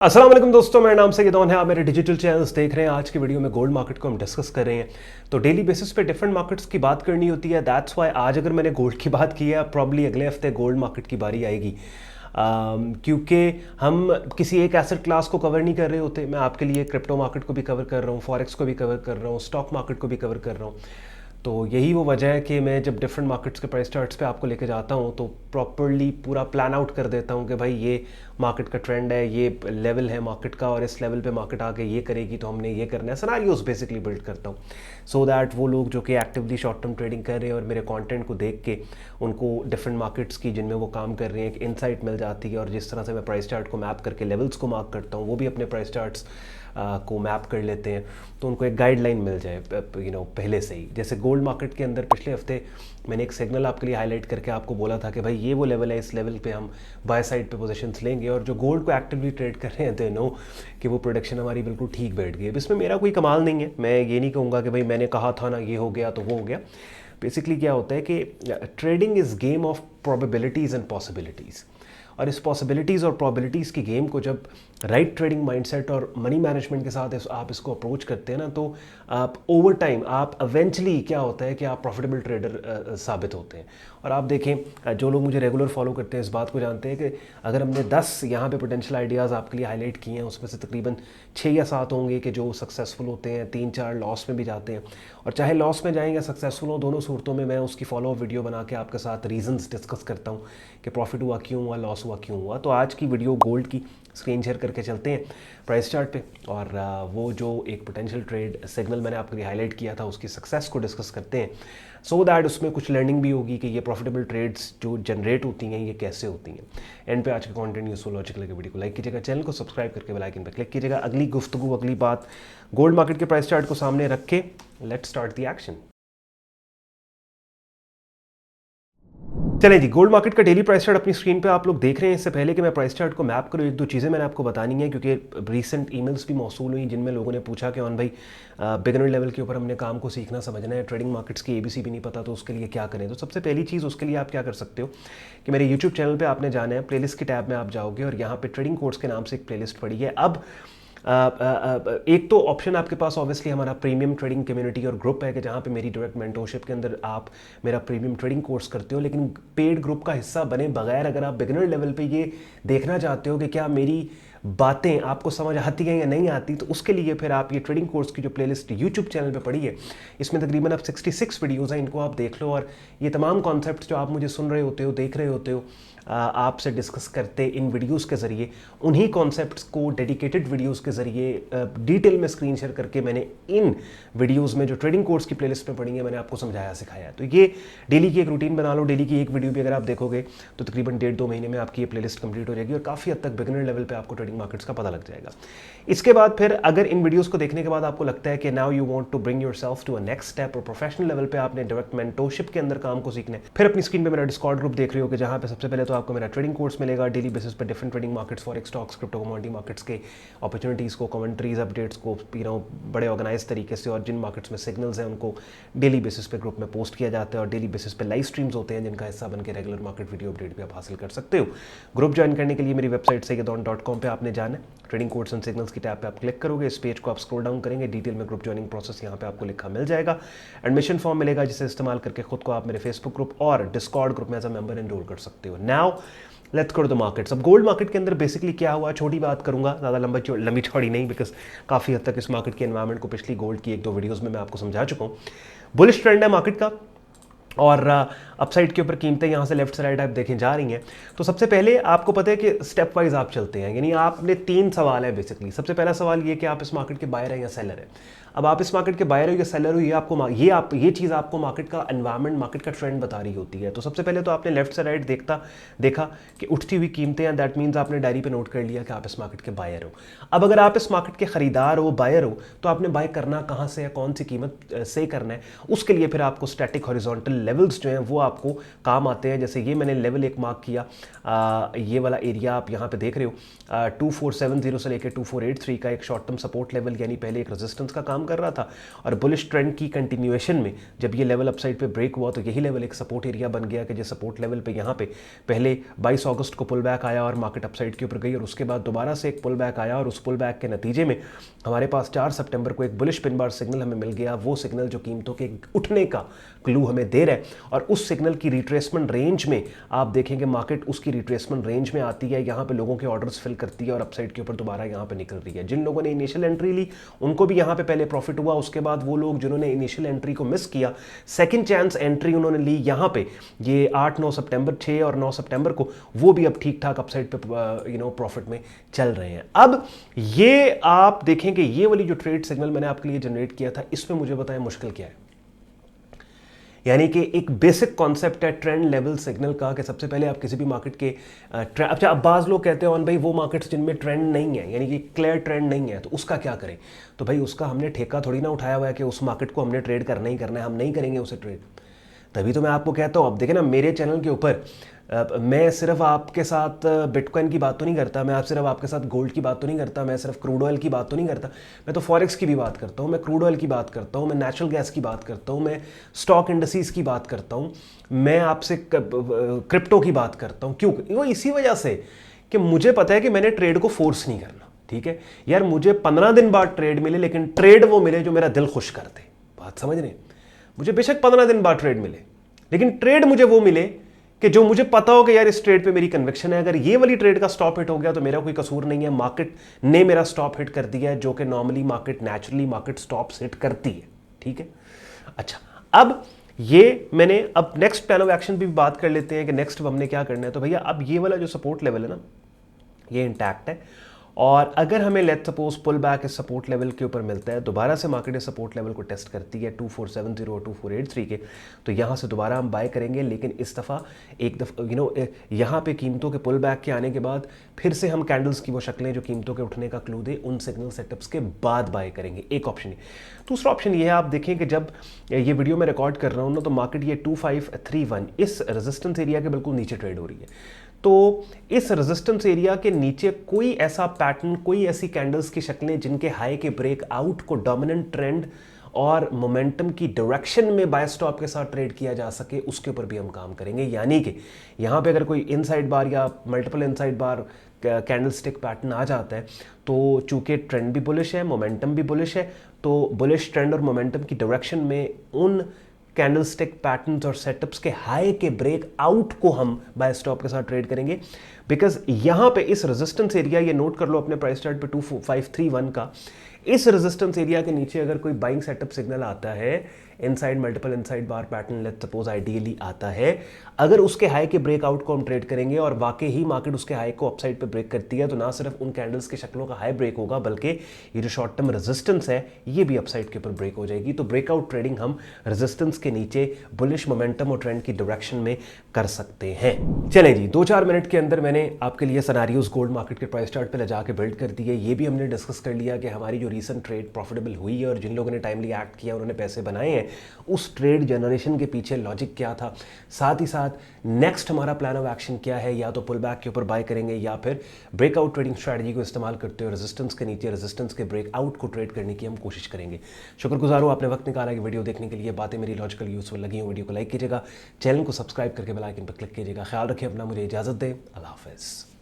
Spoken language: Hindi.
अस्सलाम वालेकुम दोस्तों, मेरा नाम सैयद है। आप मेरे डिजिटल चैनल्स देख रहे हैं। आज की वीडियो में गोल्ड मार्केट को हम डिस्कस कर रहे हैं। तो डेली बेसिस पे डिफरेंट मार्केट्स की बात करनी होती है। दैट्स वाई आज अगर मैंने गोल्ड की बात की है, प्रॉब्ली अगले हफ्ते गोल्ड मार्केट की बारी आएगी। क्योंकि हम किसी एक एसेट क्लास को कवर नहीं कर रहे होते। मैं आपके लिए क्रिप्टो मार्केट को भी कवर कर रहा हूँ, फॉरेक्स को भी कवर कर रहा हूँ, स्टॉक मार्केट को भी कवर कर रहा हूँ। तो यही वो वजह है कि मैं जब डिफरेंट मार्केट्स के प्राइस चार्ट्स पे आपको लेके जाता हूँ तो प्रॉपर्ली पूरा प्लान आउट कर देता हूँ कि भाई ये मार्केट का ट्रेंड है, ये लेवल है मार्केट का, और इस लेवल पे मार्केट आके ये करेगी तो हमने ये करना है। सिनारियोस बेसिकली बिल्ड करता हूँ सो दैट वो लोग जो कि एक्टिवली शॉर्ट टर्म ट्रेडिंग कर रहे हैं और मेरे कंटेंट को देख के उनको डिफरेंट मार्केट्स की जिनमें वो काम कर रहे हैं एक इंसाइट मिल जाती है। और जिस तरह से मैं प्राइस चार्ट को मैप करके लेवल्स को मार्क करता हूँ, वो भी अपने प्राइस चार्ट्स को मैप कर लेते हैं, तो उनको एक गाइडलाइन मिल जाए पहले से ही। जैसे गोल्ड मार्केट के अंदर पिछले हफ्ते मैंने एक सिग्नल आपके लिए हाईलाइट करके आपको बोला था कि भाई ये वो लेवल है, इस लेवल पे हम बाय साइड पे पोजीशंस लेंगे। और जो गोल्ड को एक्टिवली ट्रेड कर रहे हैं दे नो कि वो प्रोडक्शन हमारी बिल्कुल ठीक बैठ गई। अब इसमें मेरा कोई कमाल नहीं है, मैं ये नहीं कहूँगा कि भाई मैंने कहा था ना ये हो गया तो वो हो गया। बेसिकली क्या होता है कि trading is game of probabilities and possibilities. और इस पॉसिबिलिटीज़ और प्रॉबिलिटीज़ की गेम को जब राइट ट्रेडिंग माइंडसेट और मनी मैनेजमेंट के साथ आप इसको अप्रोच करते हैं ना, तो आप ओवर टाइम आप इवेंचुअली क्या होता है कि आप प्रॉफिटेबल ट्रेडर साबित होते हैं। और आप देखें, जो लोग मुझे रेगुलर फॉलो करते हैं इस बात को जानते हैं कि अगर हमने 10 यहाँ पे पोटेंशियल आइडियाज़ आपके लिए हाईलाइट किए हैं, उसमें से तकरीबन 6 या 7 होंगे कि जो सक्सेसफुल होते हैं, 3-4 लॉस में भी जाते हैं। और चाहे लॉस में जाएँ या सक्सेसफुल हो, दोनों सूरतों में मैं उसकी फॉलो अप वीडियो बना के आपके साथ रीजंस डिस्कस करता हूँ कि प्रॉफिट हुआ क्यों हुआ, लॉस हुआ क्यों हुआ। तो आज की वीडियो गोल्ड की स्क्रीन शेयर करके चलते हैं प्राइस चार्ट पे, और वो जो एक पोटेंशियल ट्रेड सिग्नल मैंने आपके लिए हाईलाइट किया था उसकी सक्सेस को डिस्कस करते हैं, सो दैट उसमें कुछ लर्निंग भी होगी कि ये प्रॉफिटेबल ट्रेड्स जो जनरेट होती हैं ये कैसे होती हैं। एंड पे आज का कंटेंट यूजफुल लॉजिकल लगे वीडियो को लाइक कीजिएगा, चैनल को सब्सक्राइब करके बेल आइकन पर क्लिक कीजिएगा। अगली गुफ्तगू, अगली बात गोल्ड मार्केट के प्राइस चार्ट को सामने रख के लेट्स स्टार्ट द एक्शन। चलिए जी, गोल्ड मार्केट का डेली प्राइस चार्ट अपनी स्क्रीन पे आप लोग देख रहे हैं। इससे पहले कि मैं प्राइस चार्ट को मैप करूँ, एक दो चीज़ें मैंने आपको बतानी है, क्योंकि रीसेंट ईमेल्स भी मौसूल हुई जिनमें लोगों ने पूछा कि ऑन भाई बिगिनर लेवल के ऊपर हमने काम को सीखना समझना है, ट्रेडिंग मार्केट्स की एबीसी भी नहीं पता, तो उसके लिए क्या करें। तो सबसे पहली चीज़ उसके लिए आप क्या कर सकते हो कि मेरे यूट्यूब चैनल पर आपने जाना है, प्लेलिस्ट की टैब में आप जाओगे और यहाँ पर ट्रेडिंग कोर्स के नाम से एक प्लेलिस्ट पड़ी है। अब एक तो ऑप्शन आपके पास ऑब्वियसली हमारा प्रीमियम ट्रेडिंग कम्युनिटी और ग्रुप है कि जहाँ पे मेरी डायरेक्ट मेंटरशिप के अंदर आप मेरा प्रीमियम ट्रेडिंग कोर्स करते हो। लेकिन पेड ग्रुप का हिस्सा बने बगैर अगर आप बिगिनर लेवल पे ये देखना चाहते हो कि क्या मेरी बातें आपको समझ आती हैं या नहीं आती, तो उसके लिए फिर आप ये ट्रेडिंग कोर्स की जो प्लेलिस्ट यूट्यूब चैनल पे पड़ी है, इसमें तकरीबन अब 66 वीडियोज़ हैं, इनको आप देख लो। और ये तमाम कॉन्सेप्ट्स जो आप मुझे सुन रहे होते हो, देख रहे होते हो, आपसे डिस्कस करते इन वीडियोस के ज़रिए, उन्हीं कॉन्सेप्ट्स को डेडिकेटेड वीडियोस के ज़रिए डिटेल में स्क्रीन शेयर करके मैंने इन वीडियोस में जो ट्रेडिंग कोर्स की प्लेलिस्ट में पड़ी है मैंने आपको समझाया सिखाया है। तो ये डेली की एक रूटीन बना लो, डेली की एक वीडियो भी अगर आप देखोगे तो तकरीबन 1.5-2 महीने में आपकी ये प्लेलिस्ट कंप्लीट हो जाएगी और काफ़ी हद तक बिगिनर लेवल पर आपको ट्रेडिंग मार्केट्स का पता लग जाएगा। इसके बाद फिर अगर इन वीडियोस को देखने के बाद आपको लगता है कि now you want to bring yourself to a next step और प्रोफेशनल लेवल पे आपने डायरेक्ट मेंटरशिप के अंदर काम को सीखना है, फिर अपनी स्क्रीन पे मेरा डिस्कॉर्ड ग्रुप देख रहे हो कि जहाँ पे सबसे पहले तो आपको मेरा ट्रेडिंग कोर्स मिलेगा, डेली बेसिस पे different trading markets, forex, stocks, crypto, commodity markets के अपॉर्चुनिटीज़ को, कमेंट्रीज, अपडेट्स को बड़े ऑर्गेनाइज तरीके से, और जिन मार्केट्स में सिग्नल्स हैं उनको डेली बेसिस पे ग्रुप में पोस्ट किया जाता है, और डेली बेसिस पे लाइव स्ट्रीम्स होते हैं जिनका हिस्सा बन के रेगुलर मार्केट वीडियो अपडेट भी आप हासिल कर सकते हो। ग्रुप ज्वाइन करने के लिए मेरी वेबसाइट सैयदon.com पे आपने जाना है, ट्रेडिंग कोर्स एंड सिग्नल्स की टैब पे आप क्लिक करोगे, इस पेज को आप स्क्रॉल डाउन करेंगे, डिटेल में ग्रुप ज्वाइनिंग प्रोसेस यहाँ पे आपको लिखा मिल जाएगा। एडमिशन फॉर्म मिलेगा जिसे इस्तेमाल करके खुद को आप मेरे फेसबुक ग्रुप और डिस्कॉर्ड ग्रुप में एज अ मेंबर एनरोल कर सकते हो। Now let's go to the markets. अब गोल्ड मार्केट के अंदर बेसिकली क्या हुआ, छोटी बात करूंगा, ज़्यादा लंबी चौड़ी नहीं, बिकॉज काफ़ी हद तक इस मार्केट के एनवायरमेंट को पिछली गोल्ड की 1-2 वीडियोज़ में मैं आपको समझा चुका हूँ। बुलिश ट्रेंड है मार्केट का, और अपसाइड के ऊपर कीमतें यहाँ से लेफ्ट से राइट आप देखें जा रही हैं। तो सबसे पहले आपको पता है कि स्टेप वाइज आप चलते हैं, यानी आपने 3 सवाल है बेसिकली। सबसे पहला सवाल ये कि आप इस मार्केट के बायर हैं या सेलर हैं। अब आप इस मार्केट के बायर हो या सेलर हो, ये चीज़ आपको मार्केट का एनवायरनमेंट, मार्केट का ट्रेंड बता रही होती है। तो सबसे पहले तो आपने लेफ्ट से राइट देखा कि उठती हुई कीमतें हैं, दैट मीन्स आपने डायरी पे नोट कर लिया कि आप इस मार्केट के बायर हो। अब अगर आप इस मार्केट के खरीदार हो, बायर हो, तो आपने बाय करना कहाँ से है, कौन सी कीमत से करना है, उसके लिए फिर आपको स्टैटिक हॉरिजॉन्टल लेवल्स जो हैं वो आपको काम आते हैं। जैसे ये मैंने लेवल एक मार्क किया, ये वाला एरिया आप यहाँ पे देख रहे हो, 2470 से लेकर 2483 का एक शॉर्ट टर्म सपोर्ट लेवल यानी पहले एक रेजिस्टेंस का काम कर रहा था, और बुलिश ट्रेंड की कंटिन्यूएशन में जब ये लेवल अपसाइड पे ब्रेक हुआ तो यही लेवल एक सपोर्ट एरिया बन गया कि जो सपोर्ट लेवल पे यहाँ पे पहले 22 अगस्त को पुल बैक आया और मार्केट अपसाइड के ऊपर गई, और उसके बाद दोबारा से एक पुल बैक आया, और उस पुल बैक के नतीजे में हमारे पास 4 सितंबर को एक बुलिश पिन बार सिग्नल हमें मिल गया। वो सिग्नल जो कीमतों के उठने का क्लू हमें दे रहा है, और उस सिग्नल की रिट्रेसमेंट रेंज में आप देखेंगे मार्केट उसकी रिट्रेसमेंट रेंज में आती है, यहाँ पे लोगों के ऑर्डर्स फिल करती है और अपसाइड के ऊपर दोबारा यहाँ पे निकल रही है। जिन लोगों ने इनिशियल एंट्री ली उनको भी यहाँ पे पहले प्रॉफिट हुआ, उसके बाद वो लोग जिन्होंने इनिशियल एंट्री को मिस किया, सेकंड चांस एंट्री उन्होंने ली यहाँ पे ये 8-9 सितंबर 6 और 9 सितंबर को, वो भी अब ठीक ठाक अपसाइड पे प्रॉफिट में चल रहे हैं। अब ये आप देखेंगे ये वाली जो ट्रेड सिग्नल मैंने आपके लिए जनरेट किया था, इसमें मुझे बताएं मुश्किल क्या है। यानी कि एक बेसिक कॉन्सेप्ट है ट्रेंड लेवल सिग्नल का, कि सबसे पहले आप किसी भी मार्केट के अच्छा, अब बाज़ लोग कहते हैं भाई वो मार्केट्स जिनमें ट्रेंड नहीं है, यानी कि क्लियर ट्रेंड नहीं है, तो उसका क्या करें। तो भाई उसका हमने ठेका थोड़ी ना उठाया हुआ है कि उस मार्केट को हमने ट्रेड करना ही करना है, हम नहीं करेंगे उसे ट्रेड। तभी तो मैं आपको कहता हूँ, अब देखें ना मेरे चैनल के ऊपर मैं सिर्फ आपके साथ बिटकॉइन की बात तो नहीं करता, मैं सिर्फ आपके साथ गोल्ड की बात तो नहीं करता, मैं सिर्फ क्रूड ऑयल की बात तो नहीं करता, मैं तो फॉरेक्स की भी बात करता हूँ, मैं क्रूड ऑयल की बात करता हूँ, मैं नेचुरल गैस की बात करता हूँ, मैं स्टॉक इंडस्ट्रीज की बात करता हूँ, मैं आपसे क्रिप्टो की बात करता हूँ। क्यों? वो इसी वजह से कि मुझे पता है कि मैंने ट्रेड को फोर्स नहीं करना। ठीक है यार, मुझे 15 दिन बाद ट्रेड मिले, लेकिन ट्रेड वो मिले जो मेरा दिल खुश कर दे। बात समझ रहे हैं? मुझे बेशक 15 दिन बाद ट्रेड मिले, लेकिन ट्रेड मुझे वो मिले कि जो मुझे पता हो कि यार इस ट्रेड पे मेरी कन्विक्शन है। अगर ये वाली ट्रेड का स्टॉप हिट हो गया तो मेरा कोई कसूर नहीं है, मार्केट ने मेरा स्टॉप हिट कर दिया है, जो कि normally market naturally market stops hit करती है। ठीक है, अच्छा अब ये मैंने अब नेक्स्ट प्लान ऑफ एक्शन भी बात कर लेते हैं कि नेक्स्ट हमने क्या करना है। तो भैया अब ये वाला जो सपोर्ट लेवल है ना, ये इंटैक्ट है, और अगर हमें लेट सपोज पुल बैक इस सपोर्ट लेवल के ऊपर मिलता है, दोबारा से मार्केट इस सपोर्ट लेवल को टेस्ट करती है 2470 और 2483 के, तो यहाँ से दोबारा हम बाय करेंगे। लेकिन इस दफ़ा एक दफ़ा यहाँ पे कीमतों के पुल बैक के आने के बाद फिर से हम कैंडल्स की वो शक्लें जो कीमतों के उठने का क्लू दे उन सिग्नल सेटअप्स के बाद बाय करेंगे। एक ऑप्शन है। दूसरा ऑप्शन ये है, आप देखें कि जब ये वीडियो मैं रिकॉर्ड कर रहा हूँ ना, तो मार्केट ये 2531 इस रेजिस्टेंस एरिया के बिल्कुल नीचे ट्रेड हो रही है। तो इस रेजिस्टेंस एरिया के नीचे कोई ऐसा पैटर्न, कोई ऐसी कैंडल्स की शक्लें जिनके हाई के ब्रेकआउट को डोमिनेंट ट्रेंड और मोमेंटम की डायरेक्शन में बाय स्टॉप के साथ ट्रेड किया जा सके, उसके ऊपर भी हम काम करेंगे। यानी कि यहाँ पे अगर कोई इनसाइड बार या मल्टीपल इनसाइड बार कैंडल स्टिक पैटर्न आ जाता है, तो चूंकि ट्रेंड भी बुलिश है, मोमेंटम भी बुलिश है, तो बुलिश ट्रेंड और मोमेंटम की डायरेक्शन में उन कैंडलस्टिक पैटर्न्स और सेटअप्स के हाई के ब्रेक आउट को हम बाय स्टॉप के साथ ट्रेड करेंगे। बिकॉज यहां पे इस रेजिस्टेंस एरिया, ये नोट कर लो अपने प्राइस चार्ट पे 2531 का, इस रेजिस्टेंस एरिया के नीचे अगर कोई बाइंग सेटअप सिग्नल आता है, inside multiple inside bar pattern let's suppose ideally आता है, अगर उसके हाई के ब्रेकआउट को हम ट्रेड करेंगे और वाकई ही मार्केट उसके हाई को अपसाइड पे ब्रेक करती है, तो ना सिर्फ उन कैंडल्स की शक्लों का हाई ब्रेक होगा, बल्कि ये जो शॉर्ट टर्म रेजिस्टेंस है ये भी अपसाइड के ऊपर ब्रेक हो जाएगी। तो ब्रेकआउट ट्रेडिंग हम रेजिस्टेंस के नीचे बुलिश मोमेंटम और ट्रेंड की डायरेक्शन में कर सकते हैं। चलें जी, 2-4 मिनट के अंदर मैंने आपके लिए सिनेरियोज गोल्ड मार्केट के प्राइस चार्ट पे ले जाके बिल्ड कर दिए। ये भी हमने डिस्कस कर लिया कि हमारी जो रीसेंट ट्रेड प्रॉफिटेबल हुई है और जिन लोगों ने टाइमली एक्ट किया, उन्होंने पैसे बनाए हैं, उस ट्रेड जनरेशन के पीछे लॉजिक क्या था, साथ ही साथ नेक्स्ट हमारा प्लान ऑफ एक्शन क्या है। या तो पुल बैक के ऊपर बाय करेंगे या फिर ब्रेकआउट ट्रेडिंग स्ट्रैटेजी को इस्तेमाल करते हुए रेजिस्टेंस के नीचे रेजिस्टेंस के ब्रेकआउट को ट्रेड करने की हम कोशिश करेंगे। शुक्रगुजार हूं आपने वक्त निकाला कि वीडियो देखने के लिए। बातें मेरी लॉजिकल यूजफुल लगी हो, वीडियो को लाइक कीजिएगा, चैनल को सब्सक्राइब करके बेल आइकन पर क्लिक कीजिएगा। ख्याल रखिए अपना, मुझे इजाजत दें, अल्लाह हाफिज़।